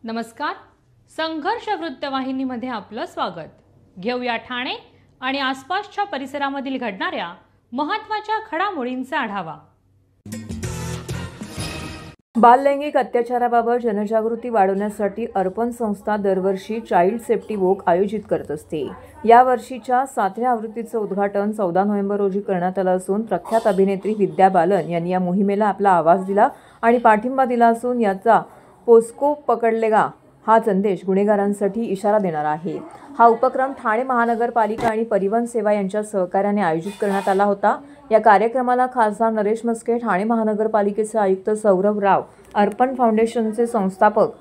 नमस्कार. संघर्ष वृत्तवाहिनीमध्ये आपलं स्वागत. घेऊया ठाणे आणि आसपासच्या परिसरामधील घडणाऱ्या महत्त्वाच्या घडामोडींचा आढावा. बाललैंगिक अत्याचाराबाबत जनजागृती वाढवण्यासाठी अर्पण संस्था दरवर्षी चाइल्ड सेफ्टी वॉक आयोजित करत असते. या वर्षीच्या 7व्या आवृत्तीचं उद्घाटन 14 नोव्हेंबर रोजी करण्यात आलं असून प्रख्यात अभिनेत्री विद्या बालन यांनी या मोहिमेला आपला आवाज दिला आणि पाठिंबा दिला असून याचा पोस्को पकडलेगा हा संदेश गुन्हेगारांसाठी इशारा देणारा आहे. हा उपक्रम ठाणे महानगरपालिका आणि परिवहन सेवा यांच्या सहकार्याने आयोजित करण्यात आला होता. या कार्यक्रमाला खासदार नरेश मस्के, ठाणे महानगरपालिकेचे आयुक्त सौरभ राव, अर्पण फाउंडेशनचे संस्थापक,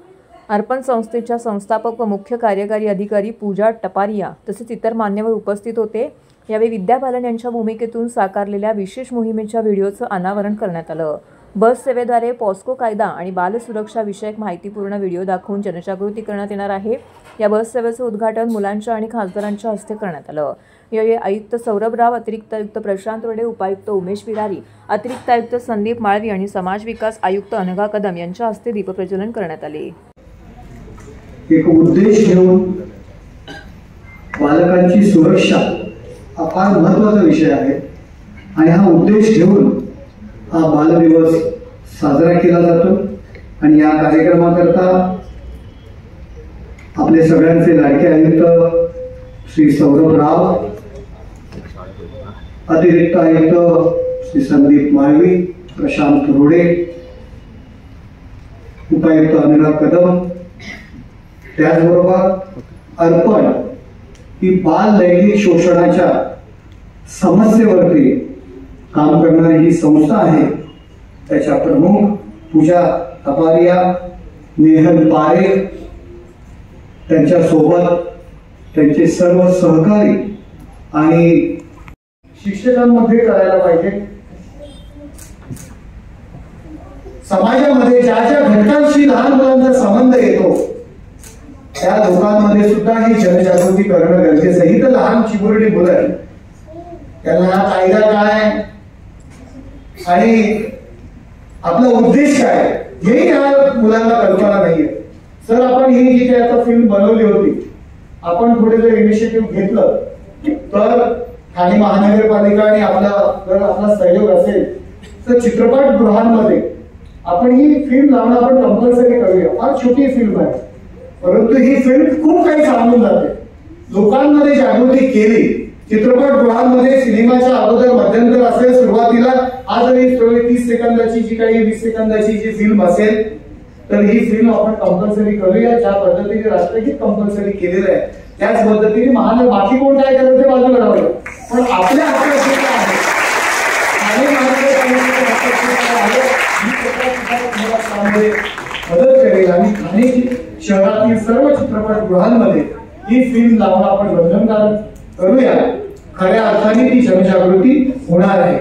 अर्पण संस्थेच्या संस्थापक व मुख्य कार्यकारी अधिकारी पूजा टपारिया तसेच इतर मान्यवर उपस्थित होते. यावेळी विद्या बालन यांच्या भूमिकेतून साकारलेल्या विशेष मोहिमेच्या व्हिडिओचं अनावरण करण्यात आलं. बस सेवेद्वारे पॉस्को कायदा आणि बालसुरक्षा विषयक माहितीपूर्ण व्हिडिओ दाखवून जनजागृती करण्यात येणार आहे. या बस सेवेचं उद्घाटन मुलांच्या आणि खासदारांच्या हस्ते करण्यात आलं. यावेळी आयुक्त सौरभ राव, अतिरिक्त आयुक्त प्रशांत वडे, उपायुक्त उमेश विरारी, अतिरिक्त आयुक्त संदीप माळवी आणि समाज विकास आयुक्त अनघा कदम यांच्या हस्ते दीपप्रज्वलन करण्यात आले. एक उद्देश घेऊन बालकांची सुरक्षा हा फार महत्त्वाचा विषय आहे आणि हा उद्देश घेऊन हा बाल दिवस साजरा केला जातो. आणि या कार्यक्रमाकरता आपले सगळ्यांचे लाडके आयुक्त श्री सौरभ राव, अतिरिक्त आयुक्त श्री संदीप माळवी, प्रशांत रोडे, उपायुक्त अनघा कदम, त्याचबरोबर अर्पण ही बाल लैंगिक शोषणाच्या समस्येवरती काम करणारी ही संस्था आहे. त्याच्या प्रमुख पूजा टपारिया, नेहल पारे, त्यांच्या सोबत त्यांचे सर्व सहकारी आणि शिक्षकांमध्ये करायला पाहिजे. समाजामध्ये ज्या ज्या घटकांशी लहान मुलांचा संबंध येतो त्या लोकांमध्ये सुद्धा ही जनजागृती करणं गरजेचं आहे. तर लहान चिमुरडी मुलं त्यांना हा कायदा काय आणि आपला उद्देश काय हेही या मुलांना कल्पना नाहीये. सर, आपण ही जी काही आता फिल्म बनवली होती, आपण पुढे जर इनिशिएटिव्ह घेतलं तर ठाणे महानगरपालिका आणि आपला सहयोग असेल तर चित्रपटगृहांमध्ये आपण ही फिल्म लावणं आपण कंपल्सरी करूया. फार छोटी फिल्म आहे, परंतु ही फिल्म खूप काही सांगून जाते. लोकांमध्ये जागृती केली. चित्रपटगृहांमध्ये सिनेमाच्या अगोदर मध्यंतर असेल, सुरुवातीला आज 30 सेकंदाची जी काही 20 सेकंदाची जी फिल्म असेल तर ही फिल्म आपण कंपल्सरी करूया. ज्या पद्धतीने राष्ट्रगीत कंपल्सरी केलेलं आहे त्याच पद्धतीने बाकी कोण काय करत ते बाजूला राहूया, पण आपल्या मदत करेल आणि ठाणे शहरातील सर्व चित्रपटगृहांमध्ये ही फिल्म लावणं आपण बंधनकारक करूया. खऱ्या अर्थाने ती जनजागृती होणार आहे.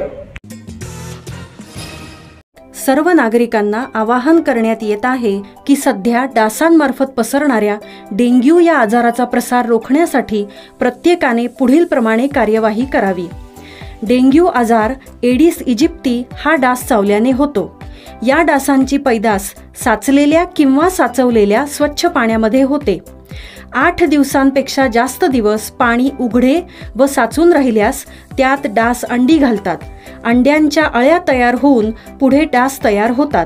सर्व नागरिकांना आवाहन करण्यात येत आहे की सध्या डासांमार्फत पसरणाऱ्या डेंग्यू या आजाराचा प्रसार रोखण्यासाठी प्रत्येकाने पुढील प्रमाणे कार्यवाही करावी. डेंग्यू आजार एडिस इजिप्ती हा डास चावल्याने होतो. या डासांची पैदास साचलेल्या किंवा साचवलेल्या स्वच्छ पाण्यामध्ये होते. 8 दिवसांपेक्षा जास्त दिवस पाणी उघडे व साचून राहिल्यास त्यात डास अंडी घालतात. अंड्यांच्या अळ्या तयार होऊन पुढे डास तयार होतात.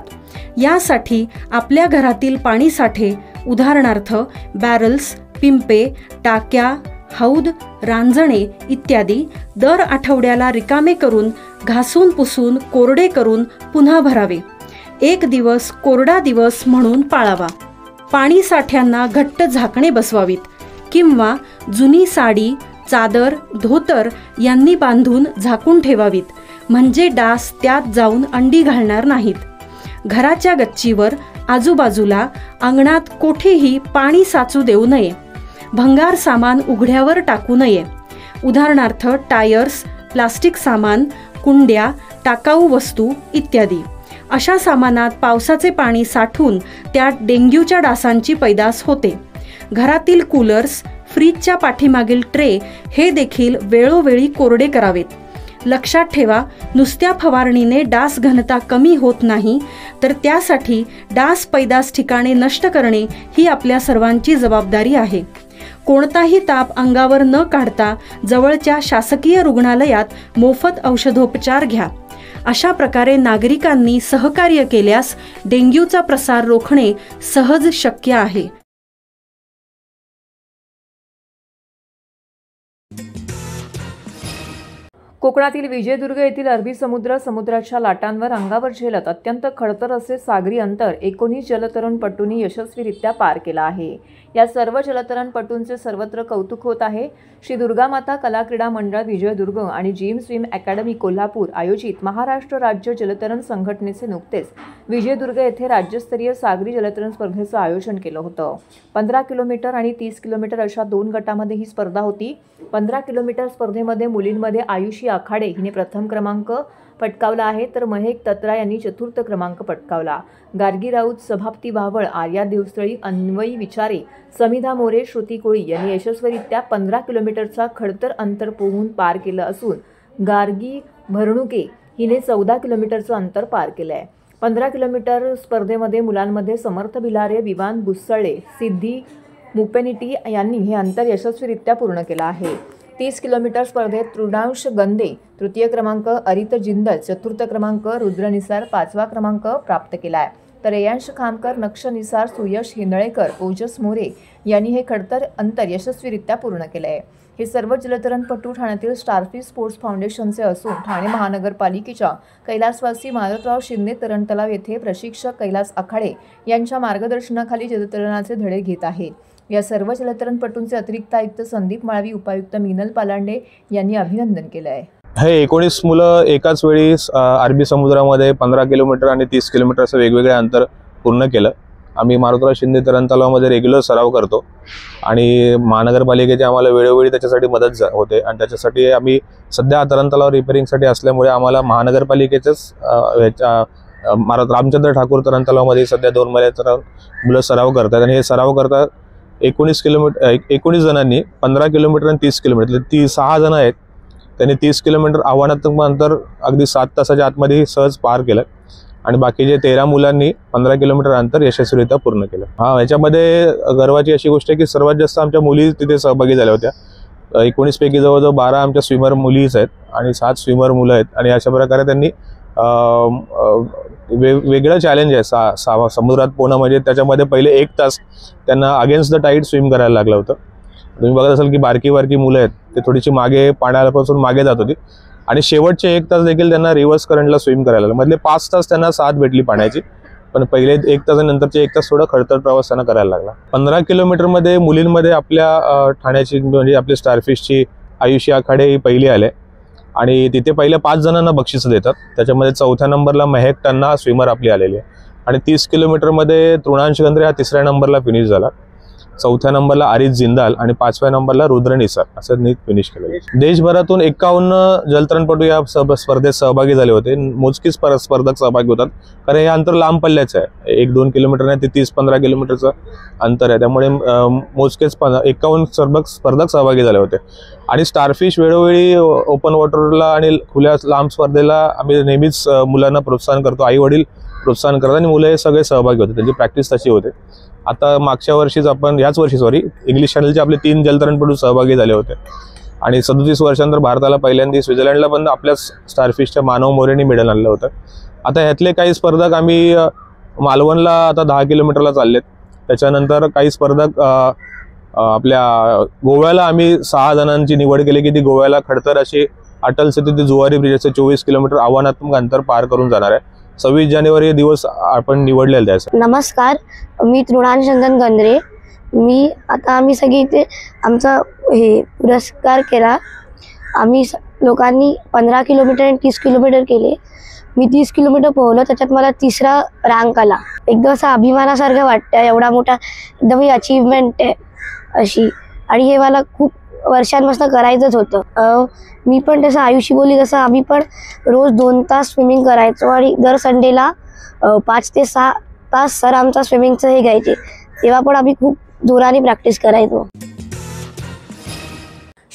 यासाठी आपल्या घरातील पाणी साठे, उदाहरणार्थ बॅरल्स, पिंपे, टाक्या, हौद, रांजणे इत्यादी दर आठवड्याला रिकामे करून घासून पुसून कोरडे करून पुन्हा भरावे. 1 दिवस कोरडा दिवस म्हणून पाळावा. पाणी साठ्यांना घट्ट झाकणे बसवावीत किंवा जुनी साडी, चादर, धोतर यांनी बांधून झाकून ठेवावीत, म्हणजे डास त्यात जाऊन अंडी घालणार नाहीत. घराच्या गच्चीवर, आजूबाजूला, अंगणात कोठेही पाणी साचू देऊ नये. भंगार सामान उघड्यावर टाकू नये, उदाहरणार्थ टायर्स, प्लास्टिक सामान, कुंड्या, टाकाऊ वस्तू इत्यादी. अशा सामानात पावसाचे पाणी साठून त्यात डेंग्यूच्या डासांची पैदास होते. घरातील कूलर्स, फ्रीजच्या पाठीमागील ट्रे हे देखील वेळोवेळी कोरडे करावेत. लक्षात ठेवा, नुसत्या फवारणीने डास घनता कमी होत नाही, तर त्यासाठी डास पैदास ठिकाणे नष्ट करणे ही आपल्या सर्वांची जबाबदारी आहे. कोणताही ताप अंगावर न काढता जवळच्या शासकीय रुग्णालयात मोफत औषधोपचार घ्या. अशा प्रकारे नागरिकांनी सहकार्य केल्यास डेंग्यूचा प्रसार रोखणे सहज शक्य आहे. कोकणातील विजयदुर्ग येथील अरबी समुद्राच्या लाटांवर अंगावर झेलत अत्यंत खडतर असे सागरी अंतर 19 जलतरणपटूंनी यशस्वीरित्या पार केला आहे. या सर्व जलतरणपटूंचे सर्वत्र कौतुक होत आहे. श्री दुर्गामाता कला क्रीडा मंडळ विजयदुर्ग आणि जिम स्विम अकॅडमी कोल्हापूर आयोजित महाराष्ट्र राज्य जलतरण संघटनेचे नुकतेच विजयदुर्ग येथे राज्यस्तरीय सागरी जलतरण स्पर्धेचं आयोजन केलं होतं. 15 किलोमीटर आणि 30 किलोमीटर अशा 2 गटामध्ये ही स्पर्धा होती. 15 किलोमीटर स्पर्धेमध्ये मुलींमध्ये आयुषी आखाडे हिने प्रथम क्रमांक पटकावला आहे, तर महेक तत्रा यांनी चतुर्थ क्रमांक पटकावला. गार्गी राऊत, सभाप्ती भावळ, आर्या देवस्थळी, अन्वयी विचारे, समिधा मोरे, श्रुती कोळी यांनी यशस्वीरित्या 15 किलोमीटरचा खडतर अंतर पोहून पार केलं असून गार्गी भरणुके हिने 14 किलोमीटरचं अंतर पार केलं आहे. 15 किलोमीटर स्पर्धेमध्ये मुलांमध्ये समर्थ भिलारे, विवान बुस्सळे, सिद्धी मुपेनिटी यांनी हे अंतर यशस्वीरित्या पूर्ण केलं आहे. 30 किलोमीटर स्पर्धेत तृणांश गंदे तृतीय क्रमांक, अरित जिंदल चतुर्थ क्रमांक, रुद्र निसार 5वा क्रमांक प्राप्त केला आहे. तर रेयांश खामकर, नक्ष निसार, सुयश हिंदळेकर, ओजस मोरे यांनी हे खडतर अंतर यशस्वीरित्या पूर्ण केलं आहे. हे सर्व जलतरणपटू ठाण्यातील स्टारफिश स्पोर्ट्स फाउंडेशनचे असून ठाणे महानगरपालिकेच्या कैलासवासी मारुतराव शिंदे तरण तलाव येथे प्रशिक्षक कैलास आखाडे यांच्या मार्गदर्शनाखाली जलतरणाचे धडे घेत आहेत. या सर्व जलतरणपटूंचे अतिरिक्त आयुक्त संदीप माळवी, उपायुक्त मीनल पालांडे यांनी अभिनंदन केलं आहे. हे 19 मुलं एकाच वेळी अरबी समुद्रामध्ये 15 किलोमीटर आणि 30 किलोमीटरचं वेगवेगळे अंतर पूर्ण केलं. आम्ही मारुतराव शिंदे तरण तलावामध्ये रेग्युलर सराव करतो आणि महानगरपालिकेची आम्हाला वेळोवेळी त्याच्यासाठी मदत होते आणि त्याच्यासाठी आम्ही सध्या तरण तलाव रिपेअरिंगसाठी असल्यामुळे आम्हाला महानगरपालिकेचंच रामचंद्र ठाकूर तरण तलावामध्ये सध्या 2 महिने मुलं सराव करतात आणि हे सराव करतात 19 जणांनी 15 किलोमीटर आणि 30 किलोमीटर 6 जण आहेत. त्यांनी 30 किलोमीटर आव्हानात्मक अंतर अगदी 7 तासाच्या आतमध्ये सहज पार केलं आणि बाकीचे 13 मुलांनी 15 किलोमीटर अंतर यशस्वीरित्या पूर्ण केलं. याच्यामध्ये गर्वाची अशी गोष्ट आहे की सर्वात जास्त आमच्या मुली तिथे सहभागी झाल्या होत्या. 19 पैकी जवळजवळ 12 आमच्या स्विमर मुलीच आहेत आणि 7 स्विमर मुलं आहेत आणि अशा प्रकारे त्यांनी वेगळं चॅलेंज आहे समुद्रात पोहणं. म्हणजे त्याच्यामध्ये पहिले 1 तास त्यांना अगेन्स्ट द टाईड स्विम करायला लागलं होतं. तुम्ही बघत असाल की बारकी मुलं आहेत ते थोडीशी मागे पाण्यापासून मागे जात होती आणि शेवटचे 1 तास देखील त्यांना रिव्हर्स करंटला स्विम करायला लागलं. मधले 5 तास त्यांना साथ भेटली पाण्याची, पण पहिले 1 तासानंतरचे 1 तास थोडा खडतर प्रवास त्यांना करायला लागला. 15 किलोमीटरमध्ये मुलींमध्ये आपल्या ठाण्याची म्हणजे आपली स्टारफिशची आयुषी आखाडे ही पहिली आले आणि तिथे पहिल्या 5 जणांना बक्षीस देतात. त्याच्यामध्ये 4थ्या नंबरला महक टन्ना स्विमर आपली आलेली आहे आणि 30 किलोमीटरमध्ये तृणांश गंद्रे हा 3ऱ्या नंबरला फिनिश झाला. 4थ्या नंबरला आरित जिंदाल आणि 5व्या नंबरला रुद्र निसार असं नीट फिनिश केलं. देशभरातून 51 जलतरणपटू या स्पर्धेत सहभागी झाले होते. मोजकीच स्पर्धक सहभागी होतात कारण हे अंतर लांब पल्ल्याचं आहे. 1-2 किलोमीटर नाही ते 30-15 किलोमीटरचं अंतर आहे. त्यामुळे मोजकेच 51 स्पर्धक सहभागी झाले होते आणि स्टारफिश वेळोवेळी ओपन वॉटरला आणि खुल्या लांब स्पर्धेला आम्ही नेहमीच मुलांना प्रोत्साहन करतो. आई वडील प्रोत्साहन करतात आणि मुलं हे सगळे सहभागी होते. त्यांची प्रॅक्टिस तशी होते. आता मागच्या वर्षीच आपण याच वर्षी इंग्लिश चॅनलचे आपले 3 जलतरणपटू सहभागी झाले होते आणि 37 वर्षांनंतर भारताला पहिल्यांदा स्वित्झर्लंडला पण आपल्याच स्टारफिशच्या मानव मोरेनी मेडल आणलं होतं. आता ह्यातले काही स्पर्धक आम्ही मालवणला आता 10 किलोमीटरला चाललेत. त्याच्यानंतर काही स्पर्धक आपल्या गोव्याला आम्ही 6 जणांची निवड केली की ती गोव्याला खडतर अशी अटल सेतू ते जुवारी ब्रिजचे 24 किलोमीटर आव्हानात्मक अंतर पार करून जाणार आहे. 26 जानेवारी दिवस आपण निवडलेला त्याचा. नमस्कार, मी तृणांश गंद्रे. आम्ही सगळे इथे आमचा हे पुरस्कार केला. आम्ही लोकांनी 15 किलोमीटर आणि 30 किलोमीटर केले. मी 30 किलोमीटर पोहलो, त्याच्यात मला 3रा रँक आला. एकदम असं अभिमानासारखं वाटतं. एवढा मोठा एकदम ही अचीवमेंट आहे अशी आणि हे मला खूप वर्षांपासून करायचंच होतं. मी पण तसं आयुषी बोलली तसं आम्ही पण रोज 2 तास स्विमिंग करायचो आणि दर संडेला 5 ते 6 तास सर आमचा स्विमिंगचं हे घ्यायचे. तेव्हा पण आम्ही खूप जोराने प्रॅक्टिस करायचो.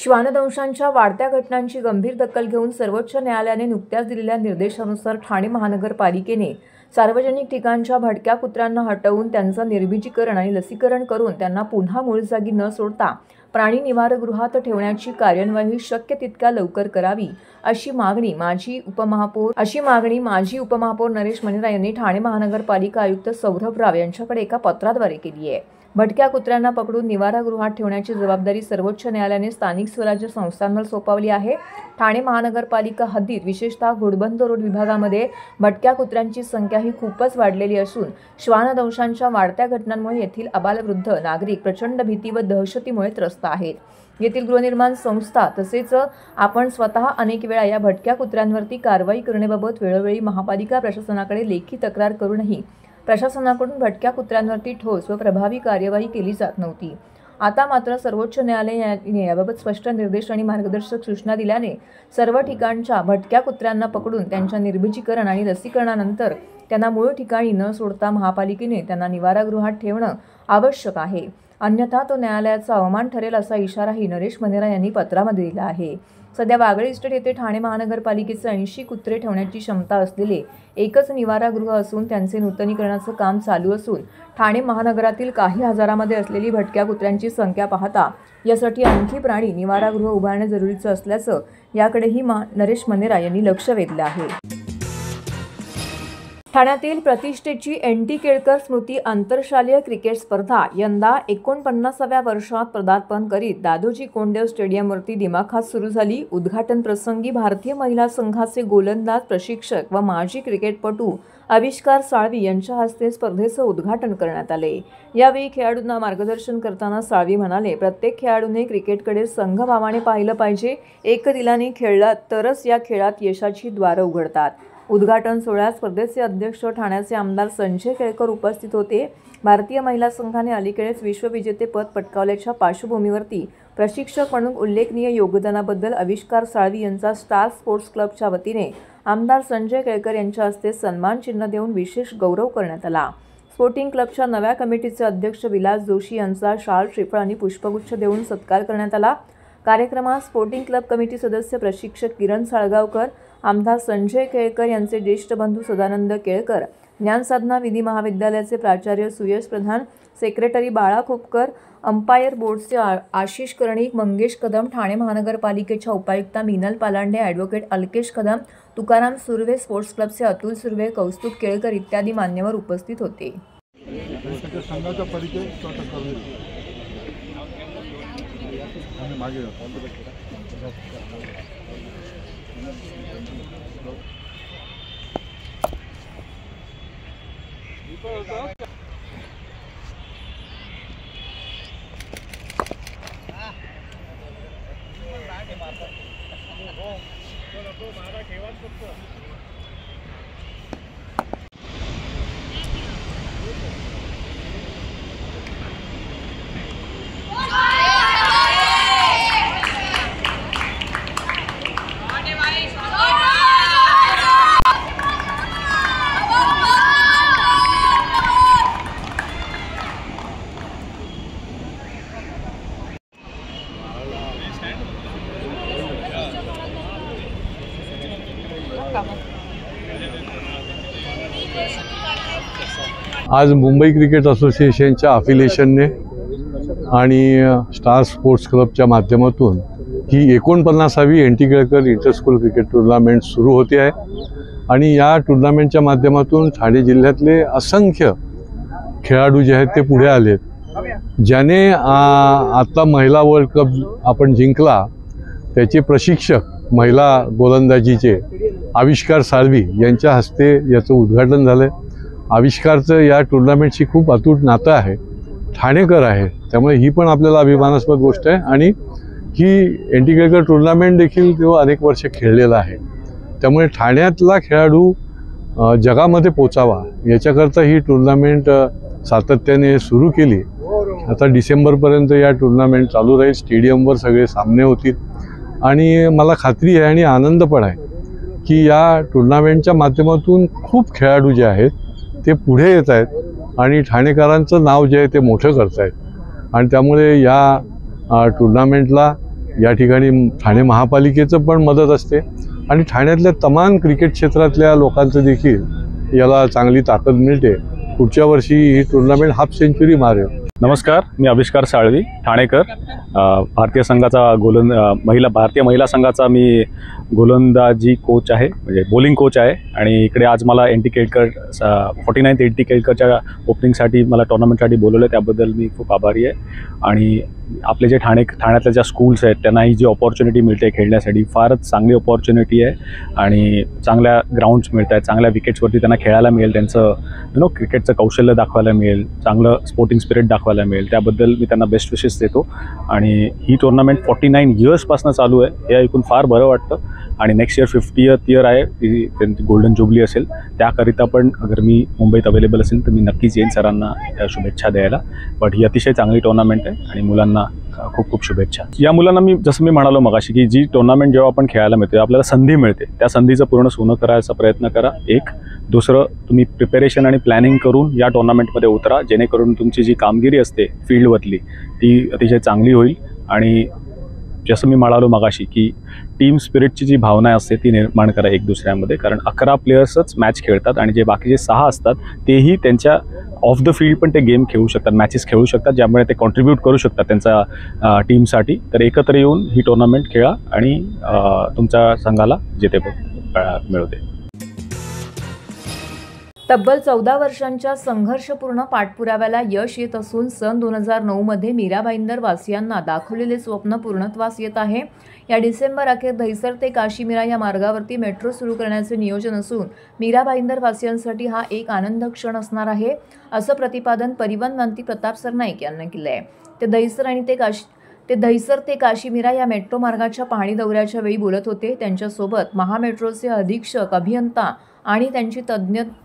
श्वानदंशांच्या वाढत्या घटनांची गंभीर दखल घेऊन सर्वोच्च न्यायालयाने नुकत्याच दिलेल्या निर्देशानुसार ठाणे महानगरपालिकेने सार्वजनिक ठिकाणच्या भटक्या कुत्र्यांना हटवून त्यांचं निर्बीजीकरण आणि लसीकरण करून त्यांना पुन्हा मूळ जागी न सोडता प्राणी निवारगृहात ठेवण्याची कार्यवाही शक्य तितक्या लवकर करावी अशी मागणी माजी उपमहापौर नरेश मनेरा यांनी ठाणे महानगरपालिका आयुक्त सौरभ राव यांच्याकडे एका पत्राद्वारे केली आहे। भटक्या कुत्र्यांना पकडून निवारागृहात ठेवण्याची जबाबदारी सर्वोच्च न्यायालयाने स्थानिक स्वराज्य संस्थांवर सोपवली आहे। ठाणे महानगरपालिका हद्दीत विशेषतः घोडबंद रोड विभागामध्ये भटक्या कुत्र्यांची संख्या ही खूपच वाढलेली असून श्वानदंशांच्या वाढत्या घटनांमुळे येथील आबालवृद्ध नागरिक प्रचंड भीती व दहशतीमुळे त्रस्त आहेत। येथील गृहनिर्माण संस्था तसेच आपण स्वतः अनेक वेळा या भटक्या कुत्र्यांवरती कारवाई करण्याबाबत वेळोवेळी महापालिका प्रशासनाकडे लेखी तक्रार करूनही प्रशासनाकडून भटक्या कुत्र्यांवरती ठोस व प्रभावी कार्यवाही केली जात नव्हती। आता मात्र सर्वोच्च न्यायालयाने याबाबत स्पष्ट निर्देश आणि मार्गदर्शक सूचना दिल्याने सर्व ठिकाणच्या भटक्या कुत्र्यांना पकडून त्यांच्या निर्बीजीकरण आणि लसीकरणानंतर त्यांना मूळ ठिकाणी न सोडता महापालिकेने त्यांना निवारागृहात ठेवणं आवश्यक आहे, अन्यथा तो न्यायालयाचा अवमान ठरेल असा इशाराही नरेश मनेरा यांनी पत्रामध्ये दिला आहे। सध्या वागळे इस्टेट येथे ठाणे महानगरपालिकेचे 80 कुत्रे ठेवण्याची क्षमता असलेले एकच निवारागृह असून त्यांचे नूतनीकरणाचं काम चालू असून ठाणे महानगरातील काही हजारामध्ये असलेली भटक्या कुत्र्यांची संख्या पाहता यासाठी आणखी प्राणी निवारागृह उभारणे जरुरीचं असल्याचं याकडेही नरेश मनेरा यांनी लक्ष वेधलं आहे। ठाण्यातील प्रतिष्ठेची NT केळकर स्मृती आंतरशालेय क्रिकेट स्पर्धा यंदा 49व्या वर्षात पदार्पण करीत दादोजी कोंडदेव स्टेडियमवरती दिमाखात सुरू झाली। उद्घाटन प्रसंगी भारतीय महिला संघाचे गोलंदाज प्रशिक्षक व माजी क्रिकेटपटू आविष्कार साळवी यांच्या हस्ते स्पर्धेचं उद्घाटन करण्यात आले। यावेळी खेळाडूंना मार्गदर्शन करताना साळवी म्हणाले, प्रत्येक खेळाडूने क्रिकेटकडे संघभावाने पाहिलं पाहिजे। एकदिलाने खेळला तरच या खेळात यशाची द्वारं उघडतात। उद्घाटन सोहळ्यात स्पर्धेचे अध्यक्ष ठाण्याचे आमदार संजय केळकर उपस्थित होते। भारतीय महिला संघाने अलीकडेच विश्वविजेतेपद पटकावल्याच्या पार्श्वभूमीवरती प्रशिक्षक म्हणून उल्लेखनीय योगदानाबद्दल आविष्कार साळवी यांचा स्टार स्पोर्ट्स क्लबच्या वतीने आमदार संजय केळकर यांच्या हस्ते सन्मान चिन्ह देऊन विशेष गौरव करण्यात आला। स्पोर्टिंग क्लबच्या नव्या कमिटीचे अध्यक्ष विलास जोशी यांचा शाल, श्रीफळ आणि पुष्पगुच्छ देऊन सत्कार करण्यात आला। कार्यक्रमात स्पोर्टिंग क्लब कमिटी सदस्य प्रशिक्षक किरण साळगावकर, आमदार संजय केळकर यांचे ज्येष्ठ बंधू सदानंद केळकर, ज्ञानसाधना विधी महाविद्यालयाचे प्राचार्य सुयश प्रधान, सेक्रेटरी बाळा खोपकर, अंपायर बोर्डचे आशिष कर्णिक, मंगेश कदम, ठाणे महानगरपालिकेच्या उपायुक्ता मीनल पालांडे, ॲडव्होकेट अल्केश कदम, तुकाराम सुर्वे, स्पोर्ट्स क्लबचे अतुल सुर्वे, कौस्तुभ केळकर इत्यादी मान्यवर उपस्थित होते। आज मुंबई क्रिकेट असोसिएशनच्या अफिलिएशनने आणि स्टार स्पोर्ट्स क्लबच्या माध्यमातून ही 49वी NT Kelkar interschool cricket tournament सुरू होते आहे आणि या टुर्नामेंटच्या माध्यमातून ठाणे जिल्ह्यातले असंख्य खेळाडू जे आहेत ते पुढे आलेत। ज्याने आता महिला वर्ल्ड कप आपण जिंकला त्याचे प्रशिक्षक महिला गोलंदाजीचे आविष्कार साळवी यांच्या हस्ते याचं उद्घाटन झालं। आविष्कारचं या टुर्नामेंटशी खूप अतूट नातं आहे, ठाणेकर आहे, त्यामुळे ही पण आपल्याला अभिमानास्पद गोष्ट आहे आणि ही NT केळकर टुर्नामेंट देखील तो अनेक वर्ष खेळलेला आहे। त्यामुळे ठाण्यातला खेळाडू जगामध्ये पोचावा याच्याकरता ही टुर्नामेंट सातत्याने सुरू केली। आता डिसेंबरपर्यंत या टुर्नामेंट चालू राहील। स्टेडियमवर सगळे सामने होतील आणि मला खात्री आहे आणि आनंद पण आहे की या टुर्नामेंटच्या माध्यमातून खूप खेळाडू जे आहेत ते पुढे येत आहेत आणि ठाणेकरांचं नाव जे आहे ते मोठं करत आहेत आणि त्यामुळे या टुर्नामेंटला या ठिकाणी ठाणे महापालिकेचं पण मदत असते आणि ठाण्यातल्या तमाम क्रिकेट क्षेत्रातल्या लोकांचं देखील याला चांगली ताकद मिळते. पुढच्या वर्षी ही टुर्नामेंट हाफ सेंचुरी मारेल. नमस्कार, मी आविष्कार साळवी, ठाणेकर. भारतीय संघाचा भारतीय महिला संघाचा मी गोलंदाजी कोच आहे, म्हणजे बॉलिंग कोच आहे. आणि इकडे आज मला NT केळकर 49th NT केळकरच्या ओपनिंगसाठी मला टुर्नामेंटसाठी बोलवलं, त्याबद्दल मी खूप आभारी आहे. आणि आपले जे ठाण्यातल्या ज्या स्कूल्स आहेत त्यांना ही जी ऑपॉर्च्युनिटी मिळते खेळण्यासाठी फारच चांगली ऑपॉर्च्युनिटी आहे. आणि चांगल्या ग्राउंड्स मिळत आहेत, चांगल्या विकेट्सवरती त्यांना खेळायला मिळेल, त्यांचं क्रिकेटचं कौशल्य दाखवायला मिळेल, चांगलं स्पोर्टिंग स्पिरिट दाखवायला मिळेल. त्याबद्दल मी त्यांना बेस्ट विशेस देतो. आणि ही टुर्नामेंट 49 इयर्सपासून चालू आहे, हे ऐकून फार बरं वाटतं. आणि नेक्स्ट इयर 50th इयर आहे, ती त्यांची गोल्डन जुबली असेल. त्याकरिता पण अगर मी मुंबईत अवेलेबल असेल तर मी नक्कीच येईन सरांना शुभेच्छा द्यायला. बट ही अतिशय चांगली टुर्नामेंट आहे आणि मुलांना खूप खूप शुभेच्छा. या मुलांना मी जसं मी म्हणालो मगाशी की जी टुर्नामेंट जेव्हा आपण खेळायला मिळते, आपल्याला संधी मिळते, त्या संधीचं पूर्ण सोनं करायचा प्रयत्न करा. एक दुसरं, तुम्ही प्रिपेरेशन आणि प्लॅनिंग करून या टुर्नामेंटमध्ये उतरा, जेणेकरून तुमची जी कामगिरी असते फील्डवरली ती अतिशय चांगली होईल. आणि जसं मी म्हणालो मगाशी की टीम स्पिरिटची जी भावना असते ती निर्माण करा एक दुसऱ्यामध्ये. कारण 11 प्लेयर्सच मॅच खेळतात आणि जे बाकीचे 6 असतात तेही त्यांच्या ऑफ द फील्ड पण ते गेम खेळू शकतात, मॅचेस खेळू शकतात, ज्यामुळे ते कॉन्ट्रीब्यूट करू शकतात त्यांचा टीमसाठी. तर एकत्र येऊन ही टुर्नामेंट खेळा आणि तुमच्या संघाला जेतेपद मिळवते. तब्बल 14 वर्षांच्या संघर्षपूर्ण पाठपुराव्याला यश येत असून सन 2009 मध्ये मीरा भाईंदर वासियांना दाखवलेले स्वप्न पूर्णत्वास येत आहे. या डिसेंबर अखेर दहिसर ते काशीमीरा या मार्गावरती मेट्रो सुरू करण्याचे नियोजन असून मीरा भाईंदर वासियांसाठी हा एक आनंद क्षण असणार आहे, असं प्रतिपादन परिवहन मंत्री प्रताप सरनाईक यांनी केलं आहे. ते दहिसर ते काशीमीरा या मेट्रो मार्गाच्या पाहणी दौऱ्याच्या वेळी बोलत होते. त्यांच्यासोबत महामेट्रोचे अधीक्षक, अभियंता आणि त्यांची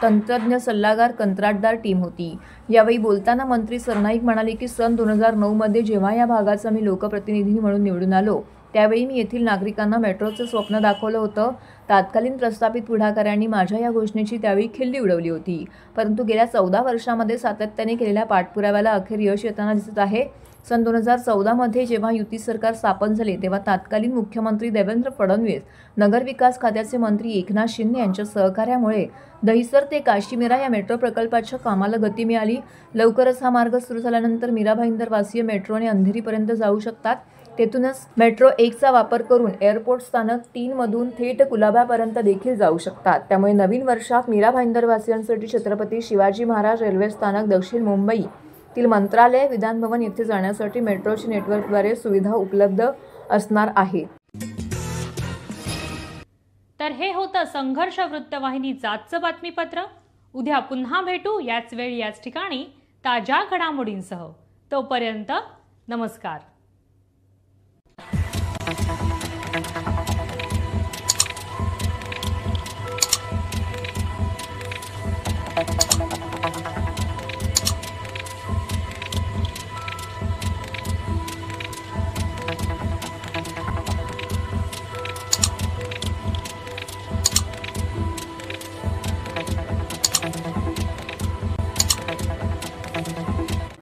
तंत्रज्ञ सल्लागार कंत्राटदार टीम होती. यावेळी बोलताना मंत्री सरनाईक म्हणाले की सन 2009 मध्ये जेव्हा या भागाचा मी लोकप्रतिनिधी म्हणून निवडून आलो त्यावेळी मी येथील नागरिकांना मेट्रोचं स्वप्न दाखवलं होतं. तत्कालीन प्रस्थापित पुढाकाऱ्यांनी माझ्या या घोषणेची त्यावेळी खिल्ली उडवली होती, परंतु गेल्या 14 वर्षांमध्ये सातत्याने केलेल्या पाठपुराव्याला अखेर यश येताना दिसत आहे. सन 2014 मध्ये जेव्हा युती सरकार स्थापन झाले तेव्हा तत्कालीन मुख्यमंत्री देवेंद्र फडणवीस, नगरविकास खात्याचे मंत्री एकनाथ शिंदे यांच्या सहकार्यामुळे दहिसर ते काशीमीरा या मेट्रो प्रकल्पाच्या कामाला गती मिळाली. लवकरच हा मार्ग सुरू झाल्यानंतर मीरा भाईंदर वासीय मेट्रोने अंधेरीपर्यंत जाऊ शकतात. तेथूनच मेट्रो 1चा वापर करून एअरपोर्ट स्थानक 3 मधून थेट कुलाब्यापर्यंत देखील जाऊ शकतात. त्यामुळे नवीन वर्षात मीरा भाईंदर वासियांसाठी छत्रपती शिवाजी महाराज रेल्वे स्थानक, दक्षिण मुंबईतील मंत्रालय, विधान भवन येथे जाण्यासाठी मेट्रोच्या नेटवर्कद्वारे सुविधा उपलब्ध असणार आहे. तर हे होतं संघर्ष वृत्तवाहिनीचं आजचं बातमीपत्र. उद्या पुन्हा भेटू याच वेळी याच ठिकाणी ताज्या घडामोडींसह. तोपर्यंत नमस्कार.